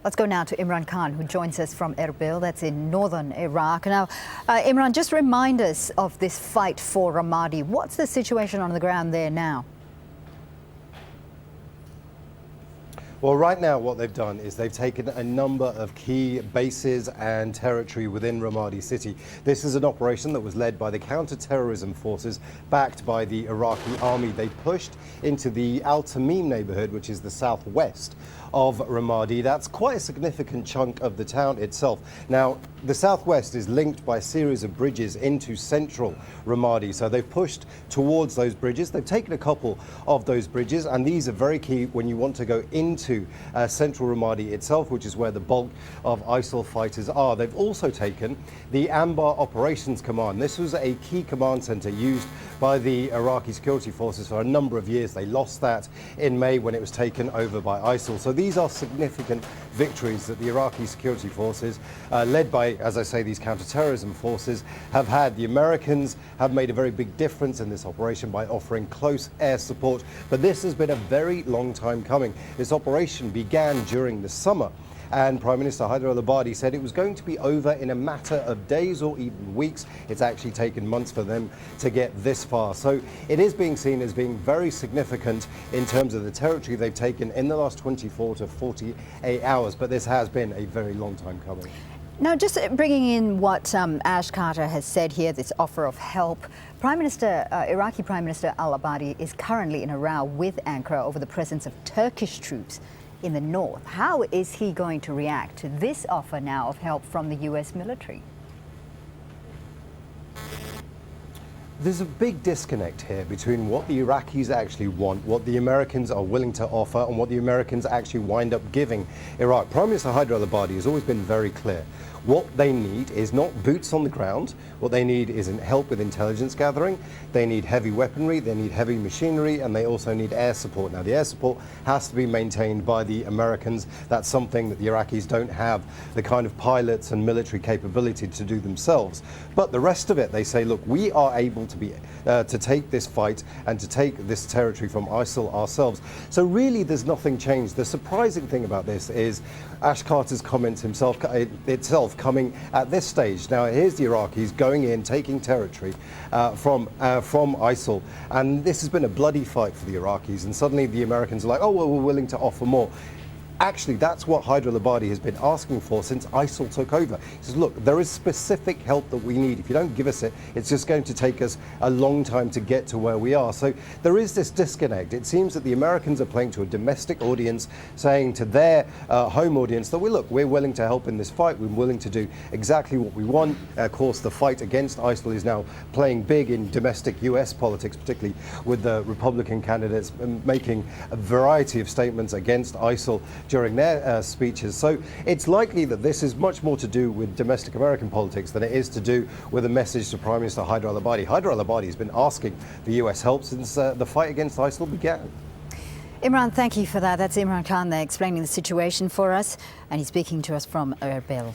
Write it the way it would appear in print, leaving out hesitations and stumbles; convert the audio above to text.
Let's go now to Imran Khan, who joins us from Erbil, that's in northern Iraq. Now, Imran, just remind us of this fight for Ramadi. What's the situation on the ground there now? Well, right now what they've done is they've taken a number of key bases and territory within Ramadi city. This is an operation that was led by the counter-terrorism forces backed by the Iraqi army. They pushed into the Al Tamim neighborhood, which is the southwest of Ramadi. That's quite a significant chunk of the town itself. Now, the southwest is linked by a series of bridges into central Ramadi. So they've pushed towards those bridges. They've taken a couple of those bridges, and these are very key when you want to go into central Ramadi itself, which is where the bulk of ISIL fighters are. They've also taken the Anbar Operations Command. This was a key command center used by the Iraqi security forces for a number of years. They lost that in May when it was taken over by ISIL. So these are significant victories that the Iraqi security forces, led by, as I say, these counter-terrorism forces, have had. The Americans have made a very big difference in this operation by offering close air support. But this has been a very long time coming. This operation began during the summer, and Prime Minister Haider al-Abadi said it was going to be over in a matter of days or even weeks. It's actually taken months for them to get this far. So it is being seen as being very significant in terms of the territory they've taken in the last 24 to 48 hours. But this has been a very long time coming. Now, just bringing in what Ash Carter has said here, this offer of help. Iraqi Prime Minister al-Abadi is currently in a row with Ankara over the presence of Turkish troops in the north. How is he going to react to this offer now of help from the US military? There's a big disconnect here between what the Iraqis actually want, what the Americans are willing to offer, and what the Americans actually wind up giving Iraq. Prime Minister Haider al-Abadi has always been very clear. What they need is not boots on the ground. What they need is help with intelligence gathering. They need heavy weaponry, they need heavy machinery, and they also need air support. Now, the air support has to be maintained by the Americans. That's something that the Iraqis don't have the kind of pilots and military capability to do themselves. But the rest of it, they say, look, we are able to take this fight and to take this territory from ISIL ourselves. So really, there's nothing changed. The surprising thing about this is Ash Carter's comments itself coming at this stage. Now, here's the Iraqis going in, taking territory from ISIL, and this has been a bloody fight for the Iraqis, and suddenly the Americans are like, oh, well, we're willing to offer more. Actually, that's what Haider al-Abadi has been asking for since ISIL took over. He says, look, there is specific help that we need. If you don't give us it, it's just going to take us a long time to get to where we are. So there is this disconnect. It seems that the Americans are playing to a domestic audience, saying to their home audience that, we're willing to help in this fight. We're willing to do exactly what we want. Of course, the fight against ISIL is now playing big in domestic US politics, particularly with the Republican candidates making a variety of statements against ISIL during their speeches. So it's likely that this is much more to do with domestic American politics than it is to do with a message to Prime Minister Haider al-Abadi. Haider al-Abadi has been asking for US help since the fight against ISIL began. Imran, thank you for that. That's Imran Khan there explaining the situation for us, and he's speaking to us from Erbil.